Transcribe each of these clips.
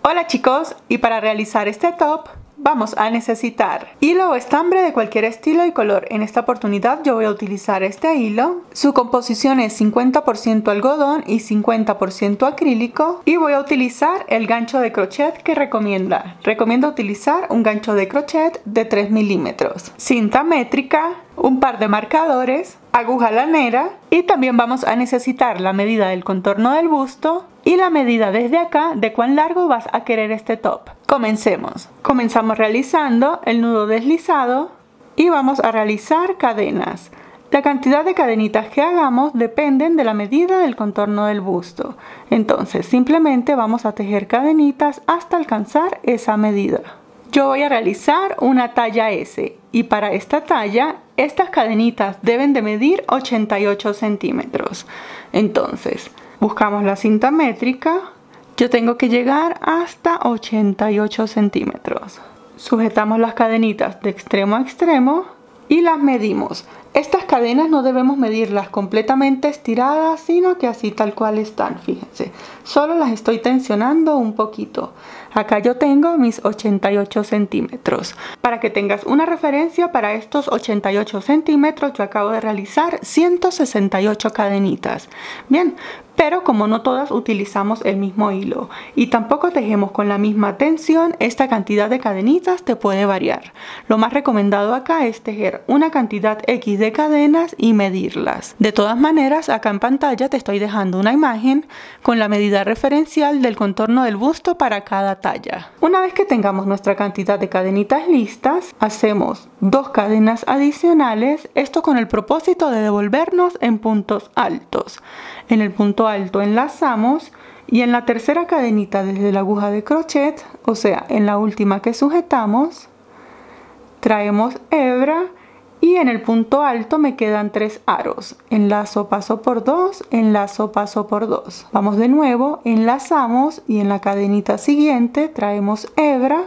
Hola chicos, y para realizar este top vamos a necesitar hilo o estambre de cualquier estilo y color. En esta oportunidad yo voy a utilizar este hilo. Su composición es 50% algodón y 50% acrílico. Y voy a utilizar el gancho de crochet que recomienda. Recomiendo utilizar un gancho de crochet de 3 milímetros. Cinta métrica, un par de marcadores, aguja lanera y también vamos a necesitar la medida del contorno del busto y la medida desde acá de cuán largo vas a querer este top. Comencemos. Comenzamos realizando el nudo deslizado y vamos a realizar cadenas. La cantidad de cadenitas que hagamos dependen de la medida del contorno del busto. Entonces simplemente vamos a tejer cadenitas hasta alcanzar esa medida. Yo voy a realizar una talla S y para esta talla estas cadenitas deben de medir 88 centímetros. Entonces buscamos la cinta métrica. Yo tengo que llegar hasta 88 centímetros. Sujetamos las cadenitas de extremo a extremo y las medimos. Estas cadenas no debemos medirlas completamente estiradas, sino que así tal cual están, fíjense. Solo las estoy tensionando un poquito. Acá yo tengo mis 88 centímetros. Para que tengas una referencia, para estos 88 centímetros yo acabo de realizar 168 cadenitas. Bien, pero como no todas utilizamos el mismo hilo y tampoco tejemos con la misma tensión, esta cantidad de cadenitas te puede variar. Lo más recomendado acá es tejer una cantidad X de cadenas y medirlas. De todas maneras, acá en pantalla te estoy dejando una imagen con la medida referencial del contorno del busto para cada talla. Una vez que tengamos nuestra cantidad de cadenitas listas, hacemos 2 cadenas adicionales, esto con el propósito de devolvernos en puntos altos. En el punto alto enlazamos y en la tercera cadenita desde la aguja de crochet, o sea, en la última que sujetamos, traemos hebra y en el punto alto me quedan 3 aros. Enlazo, paso por 2, enlazo, paso por 2. Vamos de nuevo, enlazamos y en la cadenita siguiente traemos hebra,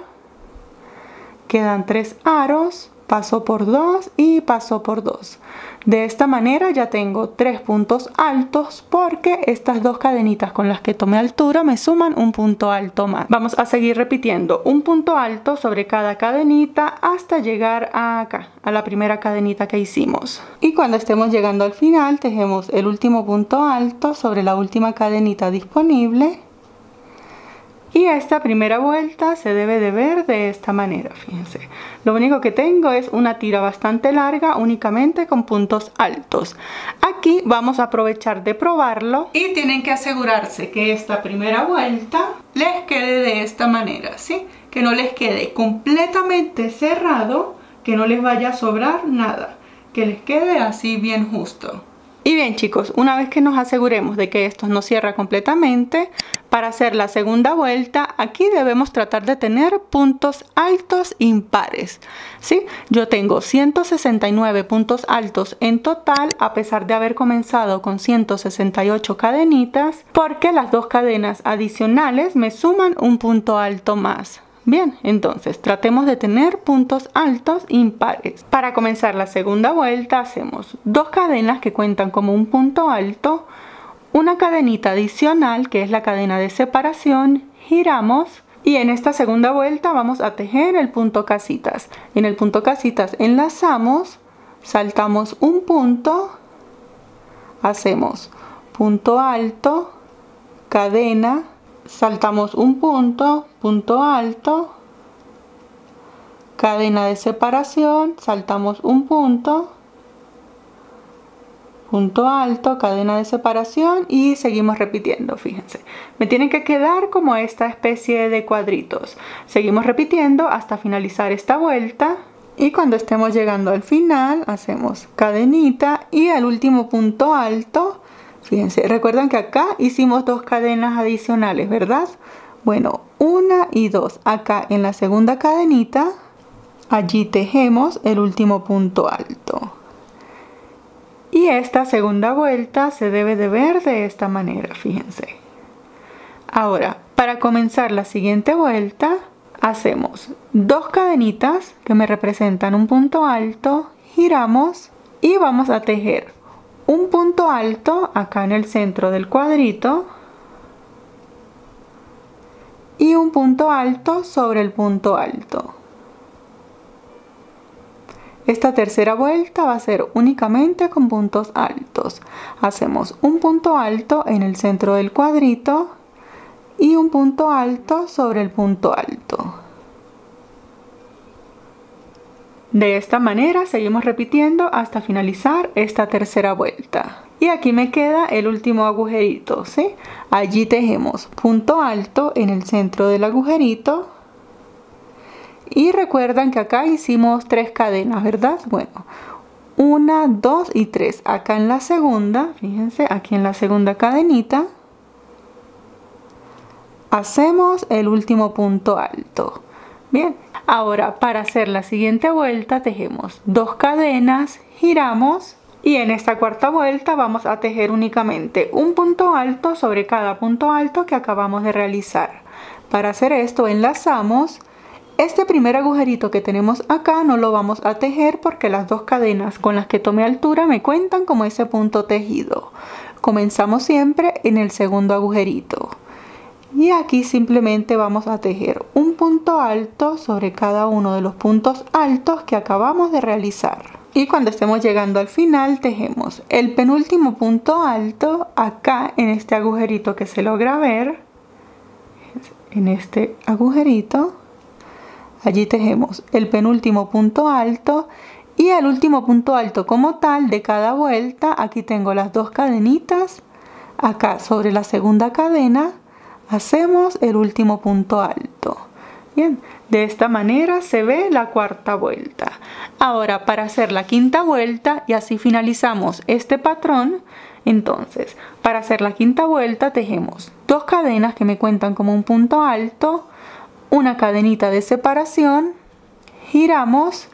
quedan 3 aros, paso por 2 y paso por 2. De esta manera ya tengo 3 puntos altos porque estas 2 cadenitas con las que tomé altura me suman un punto alto más. Vamos a seguir repitiendo un punto alto sobre cada cadenita hasta llegar a acá, a la primera cadenita que hicimos. Y cuando estemos llegando al final tejemos el último punto alto sobre la última cadenita disponible. Y esta primera vuelta se debe de ver de esta manera, fíjense. Lo único que tengo es una tira bastante larga únicamente con puntos altos. Aquí vamos a aprovechar de probarlo y tienen que asegurarse que esta primera vuelta les quede de esta manera, ¿sí? Que no les quede completamente cerrado, que no les vaya a sobrar nada, que les quede así bien justo. Y bien chicos, una vez que nos aseguremos de que esto no cierra completamente, para hacer la segunda vuelta, aquí debemos tratar de tener puntos altos impares, ¿sí? Yo tengo 169 puntos altos en total, a pesar de haber comenzado con 168 cadenitas, porque las 2 cadenas adicionales me suman un punto alto más. Bien, entonces tratemos de tener puntos altos impares. Para comenzar la segunda vuelta hacemos 2 cadenas que cuentan como un punto alto, una cadenita adicional que es la cadena de separación, giramos y en esta segunda vuelta vamos a tejer el punto casitas. En el punto casitas enlazamos, saltamos un punto, hacemos punto alto, cadena, saltamos un punto, punto alto, cadena de separación, saltamos un punto, punto alto, cadena de separación y seguimos repitiendo, fíjense. Me tienen que quedar como esta especie de cuadritos. Seguimos repitiendo hasta finalizar esta vuelta y cuando estemos llegando al final hacemos cadenita y el último punto alto. Fíjense, recuerdan que acá hicimos 2 cadenas adicionales, ¿verdad? Bueno, 1 y 2. Acá en la segunda cadenita, allí tejemos el último punto alto. Y esta segunda vuelta se debe de ver de esta manera, fíjense. Ahora, para comenzar la siguiente vuelta, hacemos 2 cadenitas que me representan un punto alto, giramos y vamos a tejer un punto alto acá en el centro del cuadrito y un punto alto sobre el punto alto. Esta tercera vuelta va a ser únicamente con puntos altos. Hacemos un punto alto en el centro del cuadrito y un punto alto sobre el punto alto. De esta manera seguimos repitiendo hasta finalizar esta tercera vuelta. Y aquí me queda el último agujerito, ¿sí? Allí tejemos punto alto en el centro del agujerito. Y recuerdan que acá hicimos 3 cadenas, ¿verdad? Bueno, 1, 2 y 3. Acá en la segunda, fíjense, aquí en la segunda cadenita, hacemos el último punto alto. Bien, ahora para hacer la siguiente vuelta tejemos 2 cadenas, giramos y en esta cuarta vuelta vamos a tejer únicamente un punto alto sobre cada punto alto que acabamos de realizar. Para hacer esto enlazamos. Este primer agujerito que tenemos acá no lo vamos a tejer porque las 2 cadenas con las que tomé altura me cuentan como ese punto tejido. Comenzamos siempre en el segundo agujerito. Y aquí simplemente vamos a tejer un punto alto sobre cada uno de los puntos altos que acabamos de realizar. Y cuando estemos llegando al final tejemos el penúltimo punto alto acá en este agujerito que se logra ver. En este agujerito. Allí tejemos el penúltimo punto alto y el último punto alto como tal de cada vuelta. Aquí tengo las 2 cadenitas. Acá sobre la segunda cadena hacemos el último punto alto. Bien, de esta manera se ve la cuarta vuelta. Ahora para hacer la quinta vuelta y así finalizamos este patrón. Entonces, para hacer la quinta vuelta tejemos 2 cadenas que me cuentan como un punto alto, una cadenita de separación, giramos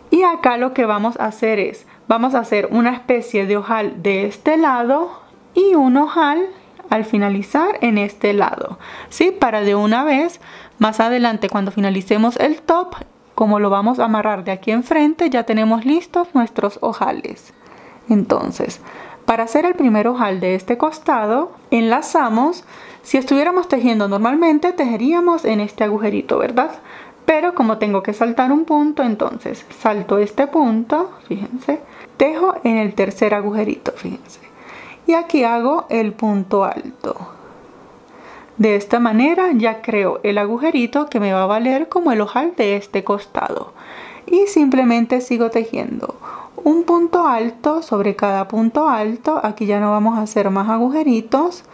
y acá lo que vamos a hacer es, vamos a hacer una especie de ojal de este lado y un ojal al finalizar en este lado, ¿sí? Para de una vez, más adelante cuando finalicemos el top, como lo vamos a amarrar de aquí enfrente, ya tenemos listos nuestros ojales. Entonces, para hacer el primer ojal de este costado, enlazamos. Si estuviéramos tejiendo normalmente, tejeríamos en este agujerito, ¿verdad? Pero como tengo que saltar un punto, entonces salto este punto, fíjense, tejo en el tercer agujerito, fíjense. Y aquí hago el punto alto. De esta manera ya creo el agujerito que me va a valer como el ojal de este costado. Y simplemente sigo tejiendo un punto alto sobre cada punto alto. Aquí ya no vamos a hacer más agujeritos.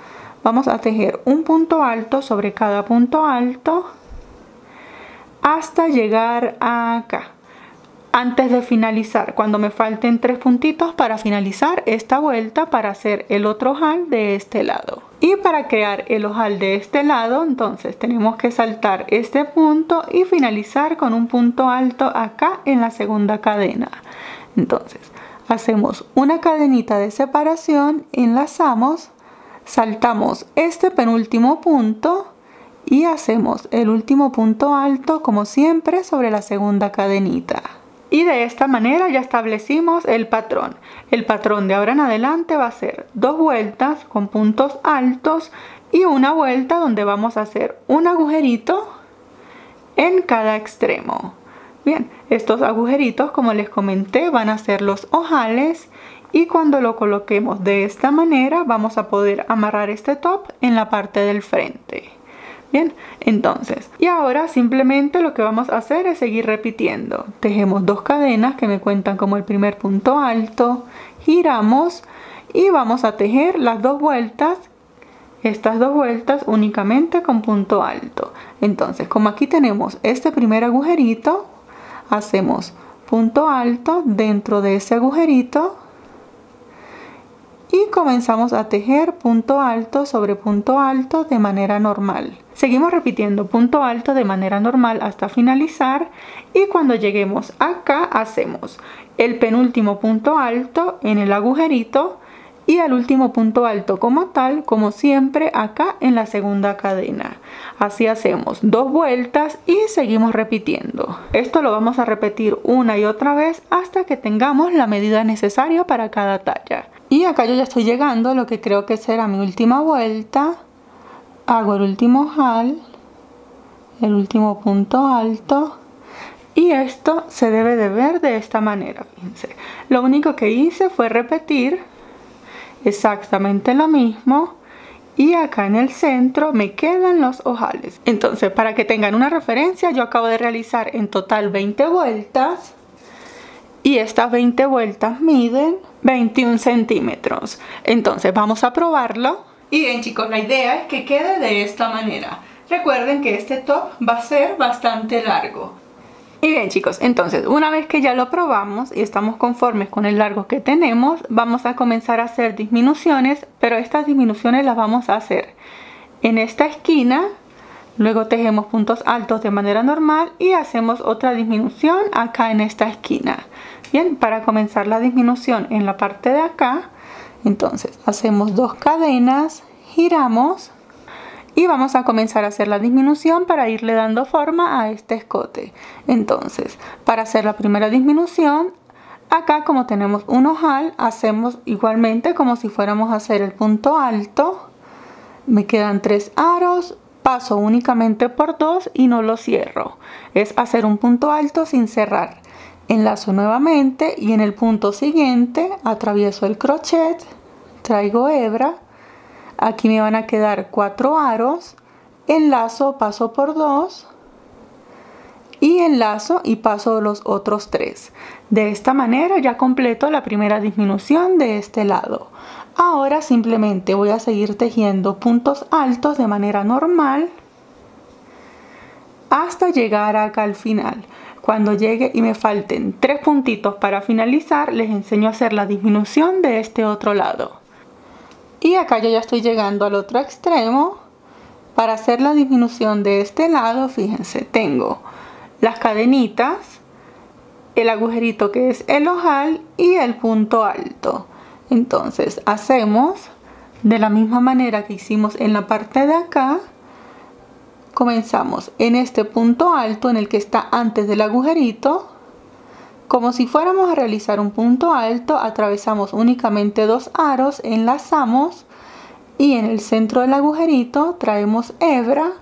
Vamos a tejer un punto alto sobre cada punto alto hasta llegar acá. Antes de finalizar, cuando me falten 3 puntitos para finalizar esta vuelta para hacer el otro ojal de este lado. Y para crear el ojal de este lado, entonces tenemos que saltar este punto y finalizar con un punto alto acá en la segunda cadena. Entonces, hacemos una cadenita de separación, enlazamos, saltamos este penúltimo punto y hacemos el último punto alto como siempre sobre la segunda cadenita. Y de esta manera ya establecimos el patrón. El patrón de ahora en adelante va a ser 2 vueltas con puntos altos y una vuelta donde vamos a hacer un agujerito en cada extremo. Bien, estos agujeritos, como les comenté, van a ser los ojales y cuando lo coloquemos de esta manera vamos a poder amarrar este top en la parte del frente. Bien, entonces, y ahora simplemente lo que vamos a hacer es seguir repitiendo. Tejemos 2 cadenas que me cuentan como el primer punto alto, giramos y vamos a tejer las 2 vueltas, estas 2 vueltas únicamente con punto alto. Entonces, como aquí tenemos este primer agujerito, hacemos punto alto dentro de ese agujerito y comenzamos a tejer punto alto sobre punto alto de manera normal. Seguimos repitiendo punto alto de manera normal hasta finalizar y cuando lleguemos acá hacemos el penúltimo punto alto en el agujerito y el último punto alto como tal, como siempre acá en la segunda cadena. Así hacemos 2 vueltas y seguimos repitiendo. Esto lo vamos a repetir una y otra vez hasta que tengamos la medida necesaria para cada talla. Y acá yo ya estoy llegando a lo que creo que será mi última vuelta. Hago el último ojal el último punto alto. Y esto se debe de ver de esta manera, fíjense. Lo único que hice fue repetir exactamente lo mismo. Y acá en el centro me quedan los ojales. Entonces, para que tengan una referencia, yo acabo de realizar en total 20 vueltas. Y estas 20 vueltas miden 21 centímetros. Entonces, vamos a probarlo. Y bien, chicos, la idea es que quede de esta manera. Recuerden que este top va a ser bastante largo. Y bien, chicos, entonces una vez que ya lo probamos y estamos conformes con el largo que tenemos, vamos a comenzar a hacer disminuciones, pero estas disminuciones las vamos a hacer en esta esquina, luego tejemos puntos altos de manera normal y hacemos otra disminución acá en esta esquina. Bien, para comenzar la disminución en la parte de acá, entonces hacemos 2 cadenas, giramos. Y vamos a comenzar a hacer la disminución para irle dando forma a este escote. Entonces, para hacer la primera disminución, acá como tenemos un ojal, hacemos igualmente como si fuéramos a hacer el punto alto. Me quedan 3 aros, paso únicamente por 2 y no lo cierro. Es hacer un punto alto sin cerrar. Enlazo nuevamente y en el punto siguiente atravieso el crochet, traigo hebra. Aquí me van a quedar 4 aros, enlazo, paso por 2 y enlazo y paso los otros 3. De esta manera ya completo la primera disminución de este lado. Ahora simplemente voy a seguir tejiendo puntos altos de manera normal hasta llegar acá al final. Cuando llegue y me falten 3 puntitos para finalizar, les enseño a hacer la disminución de este otro lado. Y acá yo ya estoy llegando al otro extremo. Para hacer la disminución de este lado, fíjense, tengo las cadenitas, el agujerito que es el ojal y el punto alto. Entonces hacemos de la misma manera que hicimos en la parte de acá. Comenzamos en este punto alto en el que está antes del agujerito. Como si fuéramos a realizar un punto alto, atravesamos únicamente 2 aros, enlazamos y en el centro del agujerito traemos hebra.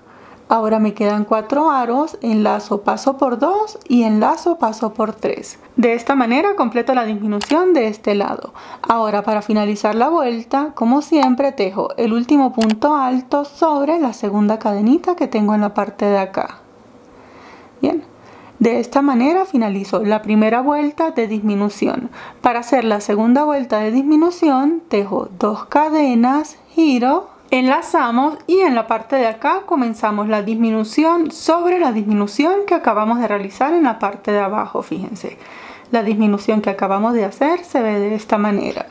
Ahora me quedan 4 aros, enlazo, paso por 2 y enlazo, paso por 3. De esta manera completo la disminución de este lado. Ahora para finalizar la vuelta, como siempre, tejo el último punto alto sobre la segunda cadenita que tengo en la parte de acá. Bien. De esta manera finalizo la primera vuelta de disminución. Para hacer la segunda vuelta de disminución, tejo 2 cadenas, giro, enlazamos y en la parte de acá comenzamos la disminución sobre la disminución que acabamos de realizar en la parte de abajo. Fíjense, la disminución que acabamos de hacer se ve de esta manera.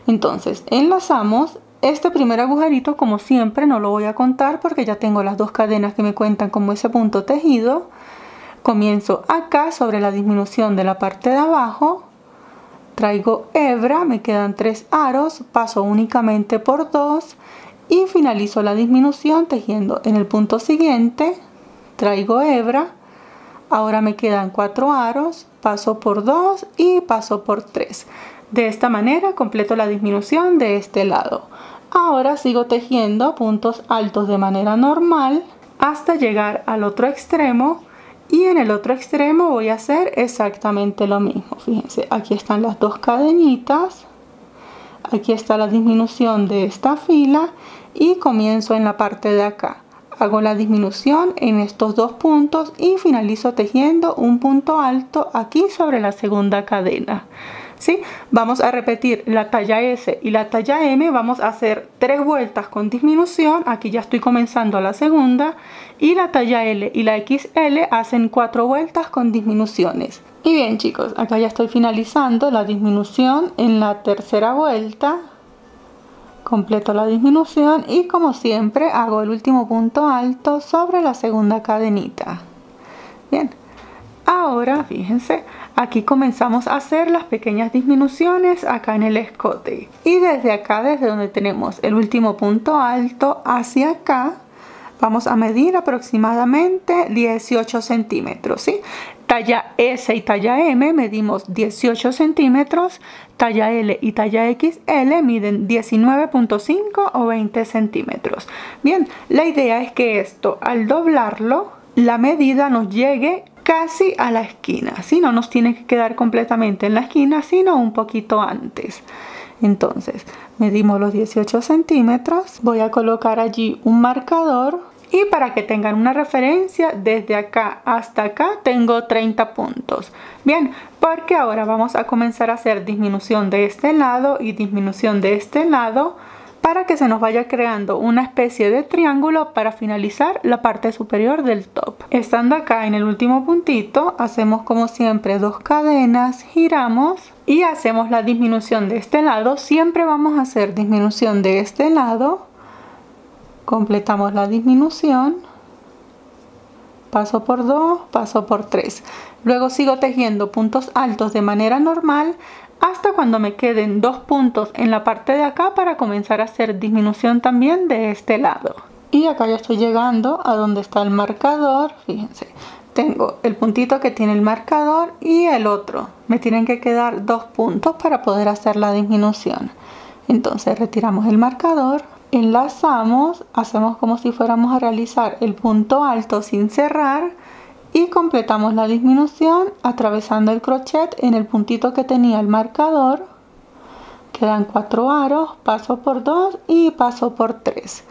Entonces enlazamos. Este primer agujerito, como siempre, no lo voy a contar porque ya tengo las 2 cadenas que me cuentan como ese punto tejido. Comienzo acá sobre la disminución de la parte de abajo, traigo hebra, me quedan 3 aros, paso únicamente por 2 y finalizo la disminución tejiendo en el punto siguiente, traigo hebra, ahora me quedan 4 aros, paso por 2 y paso por 3. De esta manera completo la disminución de este lado. Ahora sigo tejiendo puntos altos de manera normal hasta llegar al otro extremo. Y en el otro extremo voy a hacer exactamente lo mismo. Fíjense, aquí están las 2 cadenitas. Aquí está la disminución de esta fila. Y comienzo en la parte de acá. Hago la disminución en estos 2 puntos y finalizo tejiendo un punto alto aquí sobre la segunda cadena. ¿Sí? Vamos a repetir la talla S y la talla M. Vamos a hacer 3 vueltas con disminución. Aquí ya estoy comenzando la segunda. Y la talla L y la XL hacen 4 vueltas con disminuciones. Y bien, chicos, acá ya estoy finalizando la disminución en la tercera vuelta. Completo la disminución y como siempre hago el último punto alto sobre la segunda cadenita. Bien. Ahora fíjense, aquí comenzamos a hacer las pequeñas disminuciones acá en el escote. Y desde acá, desde donde tenemos el último punto alto hacia acá, vamos a medir aproximadamente 18 centímetros, ¿sí? Talla S y talla M medimos 18 centímetros, talla L y talla XL miden 19.5 o 20 centímetros. Bien, la idea es que esto al doblarlo la medida nos llegue casi a la esquina, ¿sí? No nos tiene que quedar completamente en la esquina, sino un poquito antes. Entonces medimos los 18 centímetros, voy a colocar allí un marcador y para que tengan una referencia, desde acá hasta acá tengo 30 puntos. Bien, porque ahora vamos a comenzar a hacer disminución de este lado y disminución de este lado para que se nos vaya creando una especie de triángulo para finalizar la parte superior del top. Estando acá en el último puntito, hacemos como siempre 2 cadenas, giramos y hacemos la disminución de este lado. Siempre vamos a hacer disminución de este lado. Completamos la disminución, paso por 2, paso por 3. Luego sigo tejiendo puntos altos de manera normal hasta cuando me queden 2 puntos en la parte de acá para comenzar a hacer disminución también de este lado. Y acá ya estoy llegando a donde está el marcador. Fíjense, tengo el puntito que tiene el marcador y el otro. Me tienen que quedar 2 puntos para poder hacer la disminución. Entonces retiramos el marcador, enlazamos, hacemos como si fuéramos a realizar el punto alto sin cerrar y completamos la disminución atravesando el crochet en el puntito que tenía el marcador. Quedan 4 aros, paso por 2 y paso por 3.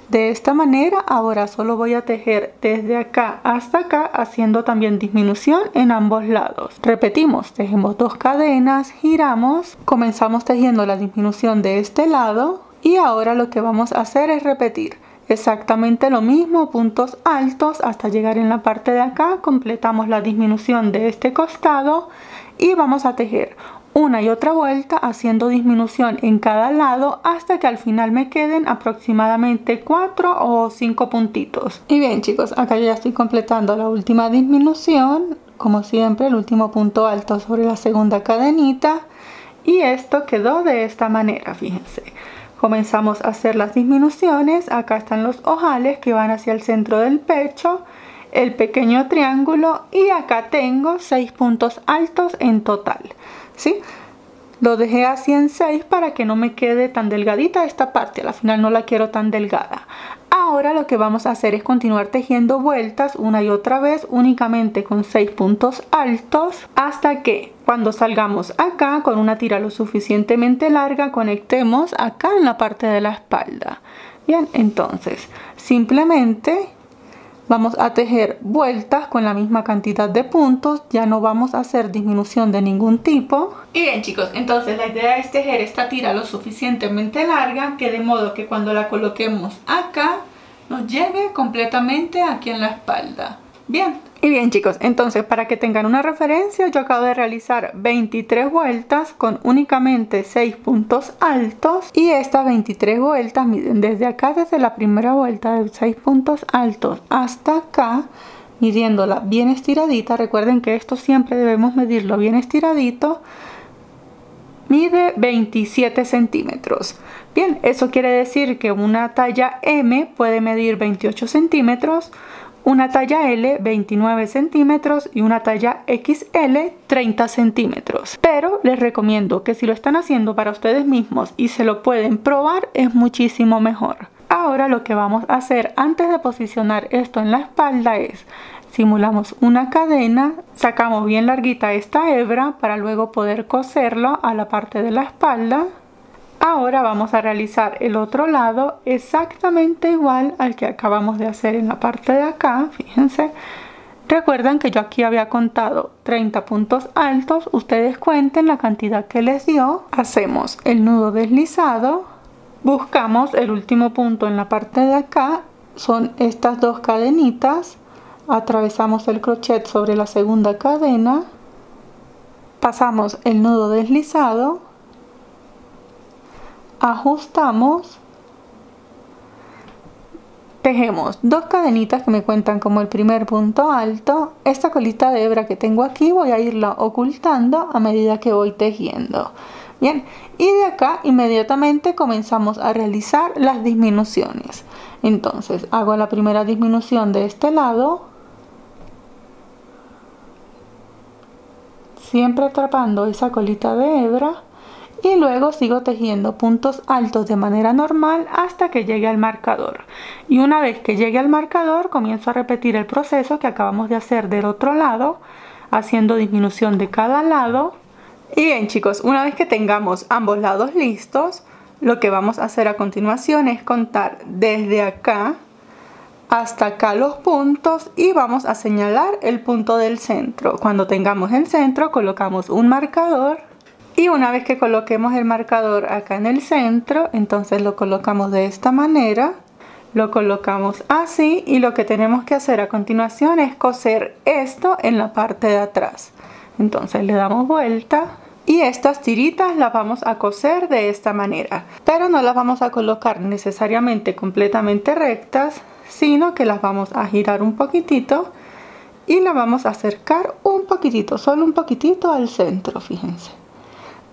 De esta manera ahora solo voy a tejer desde acá hasta acá haciendo también disminución en ambos lados. Repetimos, tejemos 2 cadenas, giramos, comenzamos tejiendo la disminución de este lado y ahora lo que vamos a hacer es repetir exactamente lo mismo, puntos altos hasta llegar en la parte de acá. Completamos la disminución de este costado y vamos a tejer una y otra vuelta haciendo disminución en cada lado hasta que al final me queden aproximadamente 4 o 5 puntitos. Y bien chicos, acá ya estoy completando la última disminución, como siempre el último punto alto sobre la segunda cadenita y esto quedó de esta manera. Fíjense, comenzamos a hacer las disminuciones. Acá están los ojales que van hacia el centro del pecho, el pequeño triángulo y acá tengo 6 puntos altos en total, ¿sí? Lo dejé así en 6 para que no me quede tan delgadita esta parte, al final no la quiero tan delgada. Ahora lo que vamos a hacer es continuar tejiendo vueltas una y otra vez únicamente con 6 puntos altos hasta que cuando salgamos acá con una tira lo suficientemente larga conectemos acá en la parte de la espalda. Bien, entonces simplemente vamos a tejer vueltas con la misma cantidad de puntos, ya no vamos a hacer disminución de ningún tipo. Y bien chicos, entonces la idea es tejer esta tira lo suficientemente larga que de modo que cuando la coloquemos acá nos llegue completamente aquí en la espalda. Bien. Y bien chicos, entonces para que tengan una referencia, yo acabo de realizar 23 vueltas con únicamente 6 puntos altos y estas 23 vueltas miden desde acá, desde la primera vuelta de 6 puntos altos hasta acá, midiéndola bien estiradita. Recuerden que esto siempre debemos medirlo bien estiradito. Mide 27 centímetros. Bien, eso quiere decir que una talla M puede medir 28 centímetros, una talla L 29 centímetros y una talla XL 30 centímetros. Pero les recomiendo que si lo están haciendo para ustedes mismos y se lo pueden probar, es muchísimo mejor. Ahora lo que vamos a hacer antes de posicionar esto en la espalda es simulamos una cadena, sacamos bien larguita esta hebra para luego poder coserlo a la parte de la espalda. Ahora vamos a realizar el otro lado exactamente igual al que acabamos de hacer en la parte de acá. Fíjense, recuerdan que yo aquí había contado 30 puntos altos, ustedes cuenten la cantidad que les dio. Hacemos el nudo deslizado, buscamos el último punto en la parte de acá, son estas 2 cadenitas, atravesamos el crochet sobre la segunda cadena, pasamos el nudo deslizado, ajustamos, tejemos 2 cadenitas que me cuentan como el primer punto alto. Esta colita de hebra que tengo aquí voy a irla ocultando a medida que voy tejiendo. Bien, y de acá inmediatamente comenzamos a realizar las disminuciones. Entonces hago la primera disminución de este lado, siempre atrapando esa colita de hebra, y luego sigo tejiendo puntos altos de manera normal hasta que llegue al marcador. Y una vez que llegue al marcador comienzo a repetir el proceso que acabamos de hacer del otro lado, haciendo disminución de cada lado. Y bien chicos, una vez que tengamos ambos lados listos, lo que vamos a hacer a continuación es contar desde acá hasta acá los puntos y vamos a señalar el punto del centro. Cuando tengamos el centro colocamos un marcador. Y una vez que coloquemos el marcador acá en el centro, entonces lo colocamos de esta manera, lo colocamos así y lo que tenemos que hacer a continuación es coser esto en la parte de atrás. Entonces le damos vuelta y estas tiritas las vamos a coser de esta manera, pero no las vamos a colocar necesariamente completamente rectas, sino que las vamos a girar un poquitito y las vamos a acercar un poquitito, solo un poquitito al centro, fíjense.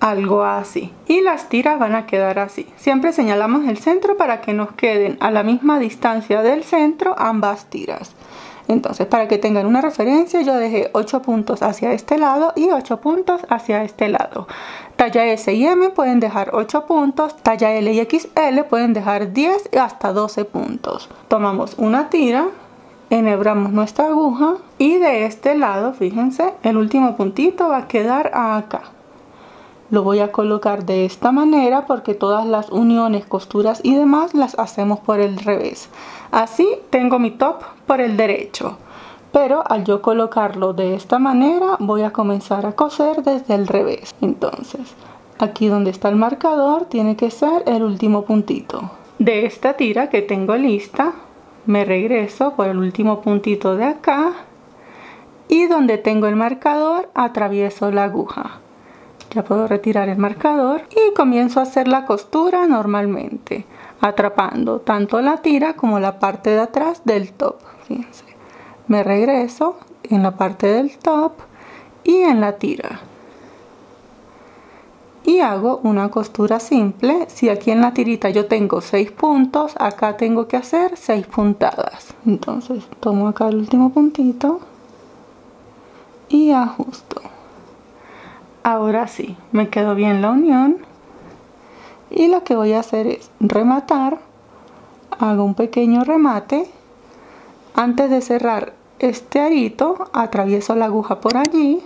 Algo así, y las tiras van a quedar así. Siempre señalamos el centro para que nos queden a la misma distancia del centro ambas tiras. Entonces, para que tengan una referencia, yo dejé 8 puntos hacia este lado y 8 puntos hacia este lado. Talla S y M pueden dejar 8 puntos, talla L y XL pueden dejar 10 y hasta 12 puntos. Tomamos una tira, enhebramos nuestra aguja y de este lado, fíjense, el último puntito va a quedar acá. Lo voy a colocar de esta manera porque todas las uniones, costuras y demás las hacemos por el revés. Así tengo mi top por el derecho, pero al yo colocarlo de esta manera voy a comenzar a coser desde el revés. Entonces aquí donde está el marcador tiene que ser el último puntito. De esta tira que tengo lista me regreso por el último puntito de acá y donde tengo el marcador atravieso la aguja. Ya puedo retirar el marcador y comienzo a hacer la costura normalmente, atrapando tanto la tira como la parte de atrás del top. Fíjense, me regreso en la parte del top y en la tira y hago una costura simple. Si aquí en la tirita yo tengo 6 puntos, acá tengo que hacer 6 puntadas. Entonces tomo acá el último puntito y ajusto. Ahora sí, me quedó bien la unión y lo que voy a hacer es rematar. Hago un pequeño remate. Antes de cerrar este arito, atravieso la aguja por allí,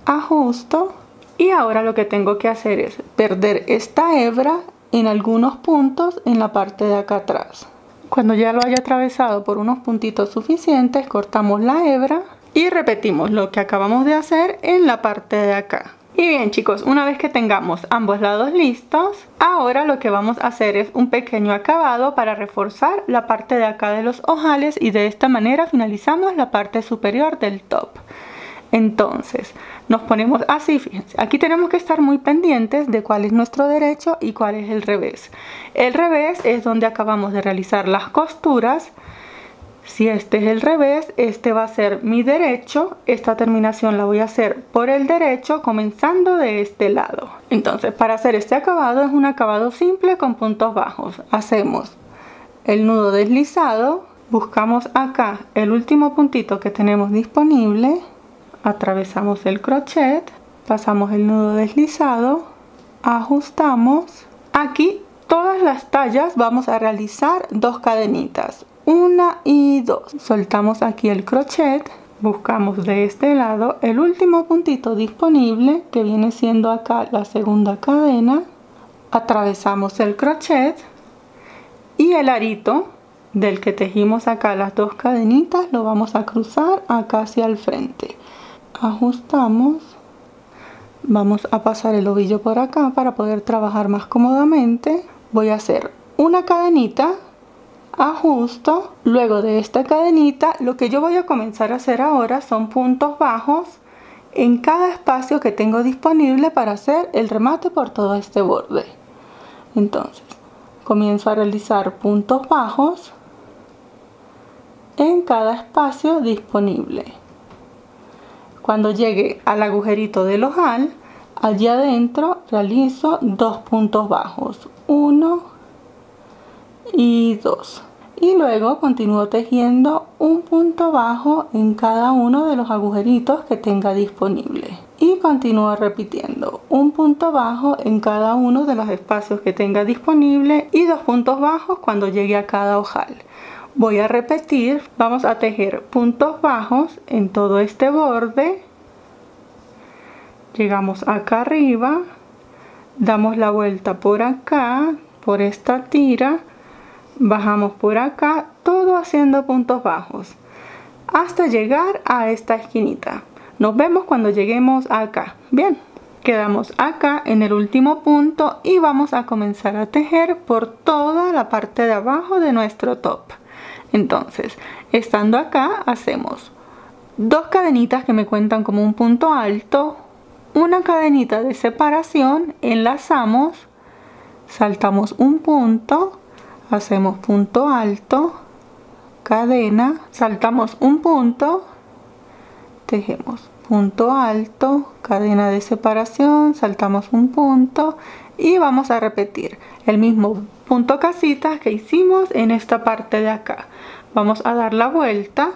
ajusto y ahora lo que tengo que hacer es perder esta hebra en algunos puntos en la parte de acá atrás. Cuando ya lo haya atravesado por unos puntitos suficientes, cortamos la hebra y repetimos lo que acabamos de hacer en la parte de acá. Y bien chicos, una vez que tengamos ambos lados listos, ahora lo que vamos a hacer es un pequeño acabado para reforzar la parte de acá de los ojales y de esta manera finalizamos la parte superior del top. Entonces nos ponemos así, fíjense, aquí tenemos que estar muy pendientes de cuál es nuestro derecho y cuál es el revés. El revés es donde acabamos de realizar las costuras. Si este es el revés, este va a ser mi derecho. Esta terminación la voy a hacer por el derecho comenzando de este lado. Entonces para hacer este acabado es un acabado simple con puntos bajos. Hacemos el nudo deslizado, buscamos acá el último puntito que tenemos disponible, atravesamos el crochet, pasamos el nudo deslizado, ajustamos. Aquí todas las tallas vamos a realizar 2 cadenitas. 1 y 2. Soltamos aquí el crochet, buscamos de este lado el último puntito disponible que viene siendo acá la segunda cadena, atravesamos el crochet y el arito del que tejimos acá las 2 cadenitas lo vamos a cruzar acá hacia el frente. Ajustamos, vamos a pasar el ovillo por acá para poder trabajar más cómodamente. Voy a hacer una cadenita, ajusto, luego de esta cadenita lo que yo voy a comenzar a hacer ahora son puntos bajos en cada espacio que tengo disponible para hacer el remate por todo este borde. Entonces comienzo a realizar puntos bajos en cada espacio disponible. Cuando llegue al agujerito del ojal, allí adentro realizo 2 puntos bajos, 1 y 2, y luego continúo tejiendo un punto bajo en cada uno de los agujeritos que tenga disponible. y continúo repitiendo un punto bajo en cada uno de los espacios que tenga disponible y 2 puntos bajos cuando llegue a cada ojal. Voy a repetir, vamos a tejer puntos bajos en todo este borde, llegamos acá arriba, damos la vuelta por acá, por esta tira, bajamos por acá, todo haciendo puntos bajos hasta llegar a esta esquinita. Nos vemos cuando lleguemos acá. Bien, quedamos acá en el último punto y vamos a comenzar a tejer por toda la parte de abajo de nuestro top. Entonces, estando acá, hacemos 2 cadenitas que me cuentan como un punto alto, una cadenita de separación, enlazamos, saltamos un punto, hacemos punto alto, cadena, saltamos un punto, tejemos punto alto, cadena de separación, saltamos un punto y vamos a repetir el mismo punto casita que hicimos en esta parte de acá. Vamos a dar la vuelta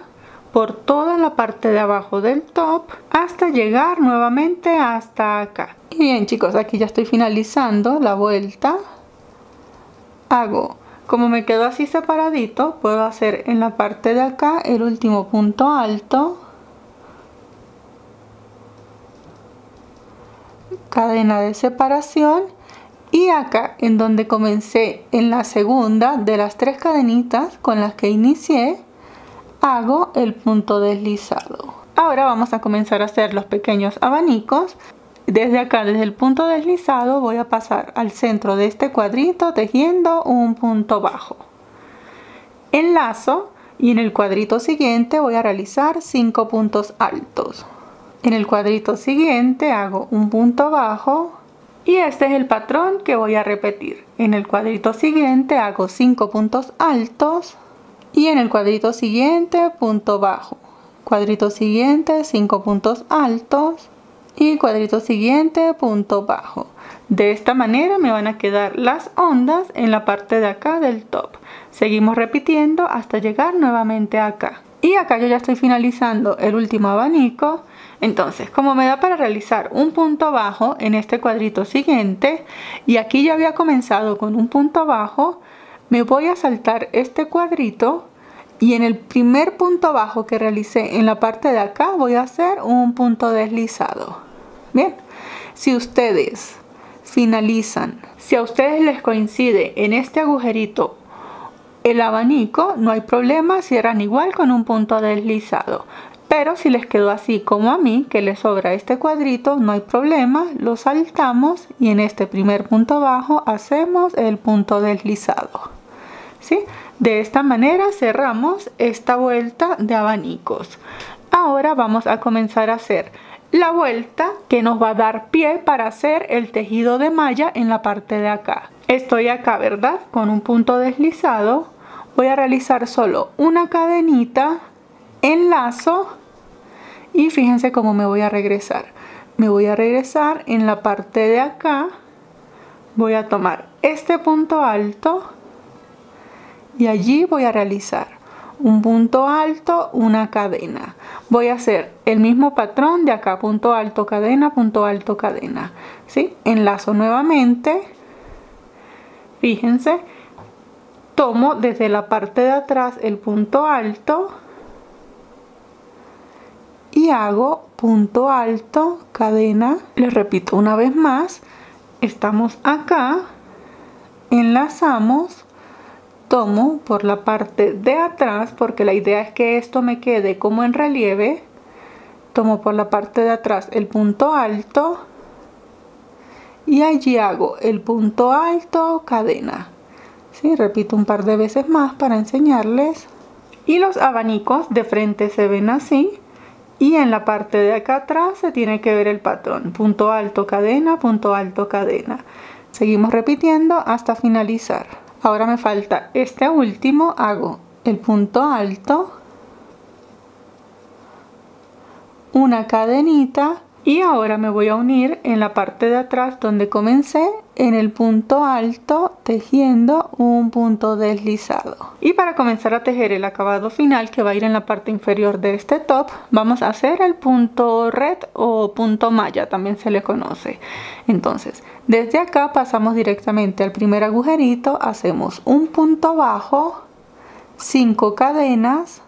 por toda la parte de abajo del top hasta llegar nuevamente hasta acá. Y bien chicos, aquí ya estoy finalizando la vuelta. Hago, como me quedó así separadito, puedo hacer en la parte de acá el último punto alto, cadena de separación, y acá en donde comencé en la segunda de las 3 cadenitas con las que inicié, hago el punto deslizado. Ahora vamos a comenzar a hacer los pequeños abanicos. Desde acá, desde el punto deslizado, voy a pasar al centro de este cuadrito tejiendo un punto bajo. Enlazo y en el cuadrito siguiente voy a realizar 5 puntos altos. En el cuadrito siguiente hago un punto bajo y este es el patrón que voy a repetir. En el cuadrito siguiente hago 5 puntos altos y en el cuadrito siguiente punto bajo. Cuadrito siguiente 5 puntos altos y cuadrito siguiente punto bajo. De esta manera me van a quedar las ondas en la parte de acá del top. Seguimos repitiendo hasta llegar nuevamente acá. Y acá yo ya estoy finalizando el último abanico. Entonces, como me da para realizar un punto bajo en este cuadrito siguiente, y aquí ya había comenzado con un punto bajo, me voy a saltar este cuadrito y en el primer punto bajo que realicé en la parte de acá voy a hacer un punto deslizado. Bien, si ustedes finalizan, si a ustedes les coincide en este agujerito el abanico, no hay problema, cierran igual con un punto deslizado. Pero si les quedó así como a mí, que les sobra este cuadrito, no hay problema, lo saltamos y en este primer punto bajo hacemos el punto deslizado. ¿Sí? De esta manera cerramos esta vuelta de abanicos. Ahora vamos a comenzar a hacer la vuelta que nos va a dar pie para hacer el tejido de malla en la parte de acá. Estoy acá, ¿verdad? Con un punto deslizado. Voy a realizar solo una cadenita, enlazo y fíjense cómo me voy a regresar. Me voy a regresar en la parte de acá. Voy a tomar este punto alto y allí voy a realizar un punto alto, una cadena. Voy a hacer el mismo patrón de acá, punto alto, cadena, ¿sí? Enlazo nuevamente. Fíjense, tomo desde la parte de atrás el punto alto y hago punto alto, cadena. Les repito una vez más, estamos acá, enlazamos, tomo por la parte de atrás porque la idea es que esto me quede como en relieve. Tomo por la parte de atrás el punto alto y allí hago el punto alto, cadena. ¿Sí? Repito un par de veces más para enseñarles. Y los abanicos de frente se ven así y en la parte de acá atrás se tiene que ver el patrón, punto alto, cadena, punto alto, cadena. Seguimos repitiendo hasta finalizar. Ahora me falta este último, hago el punto alto, una cadenita y ahora me voy a unir en la parte de atrás donde comencé en el punto alto tejiendo un punto deslizado. Y para comenzar a tejer el acabado final que va a ir en la parte inferior de este top, vamos a hacer el punto red o punto malla, también se le conoce. Entonces, desde acá pasamos directamente al primer agujerito, hacemos un punto bajo, 5 cadenas.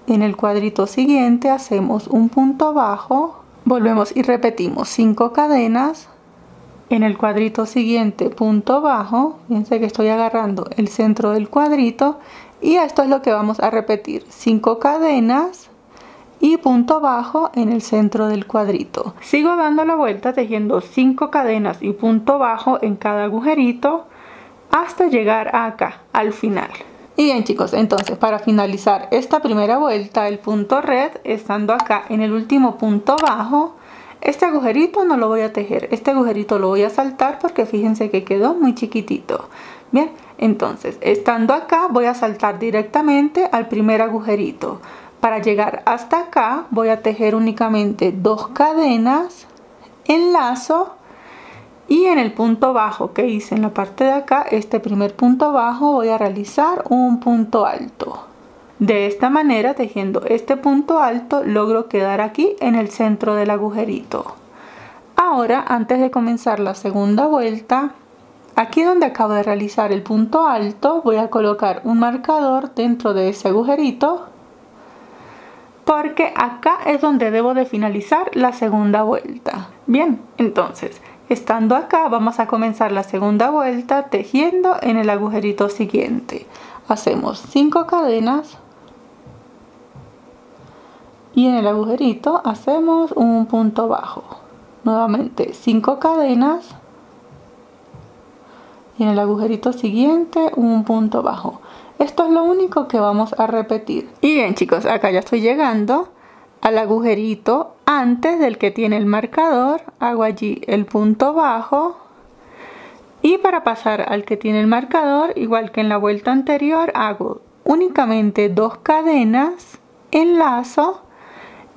En el cuadrito siguiente hacemos un punto bajo, volvemos y repetimos 5 cadenas. En el cuadrito siguiente punto bajo, fíjense que estoy agarrando el centro del cuadrito y esto es lo que vamos a repetir, 5 cadenas y punto bajo en el centro del cuadrito. Sigo dando la vuelta tejiendo 5 cadenas y punto bajo en cada agujerito hasta llegar acá al final. Y bien chicos, entonces para finalizar esta primera vuelta, el punto red, estando acá en el último punto bajo, este agujerito no lo voy a tejer, este agujerito lo voy a saltar porque fíjense que quedó muy chiquitito. Bien, entonces estando acá voy a saltar directamente al primer agujerito. Para llegar hasta acá voy a tejer únicamente 2 cadenas, enlazo. Y en el punto bajo que hice en la parte de acá, este primer punto bajo, voy a realizar un punto alto. De esta manera, tejiendo este punto alto, logro quedar aquí en el centro del agujerito. Ahora, antes de comenzar la segunda vuelta, aquí donde acabo de realizar el punto alto, voy a colocar un marcador dentro de ese agujerito, porque acá es donde debo de finalizar la segunda vuelta. Bien, entonces, estando acá vamos a comenzar la segunda vuelta tejiendo en el agujerito siguiente. Hacemos 5 cadenas y en el agujerito hacemos un punto bajo. Nuevamente 5 cadenas y en el agujerito siguiente un punto bajo. Esto es lo único que vamos a repetir. Y bien chicos, acá ya estoy llegando al agujerito antes del que tiene el marcador, hago allí el punto bajo y para pasar al que tiene el marcador, igual que en la vuelta anterior, hago únicamente 2 cadenas, enlazo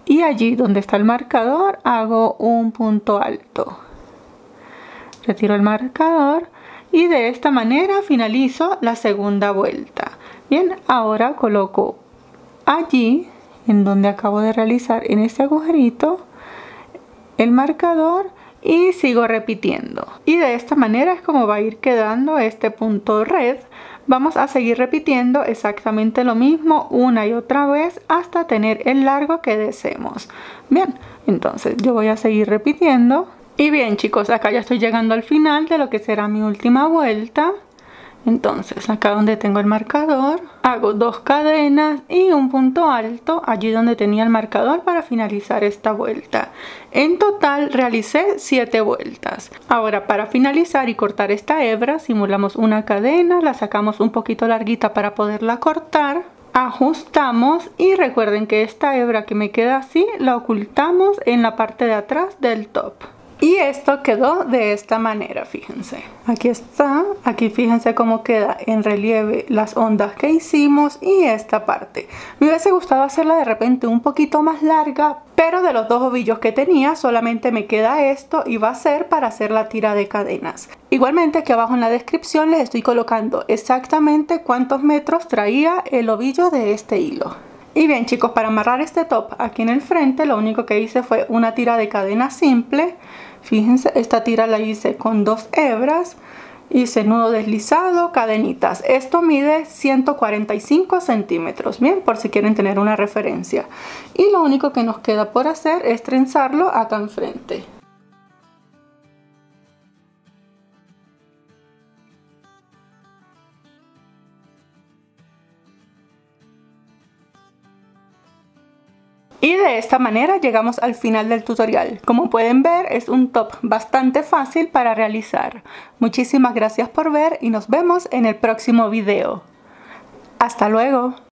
y allí donde está el marcador hago un punto alto. Retiro el marcador y de esta manera finalizo la segunda vuelta. Bien, ahora coloco allí en donde acabo de realizar en este agujerito el marcador y sigo repitiendo. Y de esta manera es como va a ir quedando este punto red. Vamos a seguir repitiendo exactamente lo mismo una y otra vez hasta tener el largo que deseemos. Bien, entonces yo voy a seguir repitiendo. Y bien chicos, acá ya estoy llegando al final de lo que será mi última vuelta. Entonces acá donde tengo el marcador hago 2 cadenas y un punto alto allí donde tenía el marcador para finalizar esta vuelta. En total realicé 7 vueltas. Ahora para finalizar y cortar esta hebra simulamos una cadena, la sacamos un poquito larguita para poderla cortar, ajustamos y recuerden que esta hebra que me queda así la ocultamos en la parte de atrás del top. Y esto quedó de esta manera, fíjense. Aquí está, aquí fíjense cómo queda en relieve las ondas que hicimos y esta parte. Me hubiese gustado hacerla de repente un poquito más larga, pero de los 2 ovillos que tenía solamente me queda esto y va a ser para hacer la tira de cadenas. Igualmente aquí abajo en la descripción les estoy colocando exactamente cuántos metros traía el ovillo de este hilo. Y bien chicos, para amarrar este top aquí en el frente lo único que hice fue una tira de cadena simple. Fíjense, esta tira la hice con 2 hebras, hice nudo deslizado, cadenitas. Esto mide 145 centímetros, bien, por si quieren tener una referencia. Y lo único que nos queda por hacer es trenzarlo acá enfrente. Y de esta manera llegamos al final del tutorial. Como pueden ver, es un top bastante fácil para realizar. Muchísimas gracias por ver y nos vemos en el próximo video. ¡Hasta luego!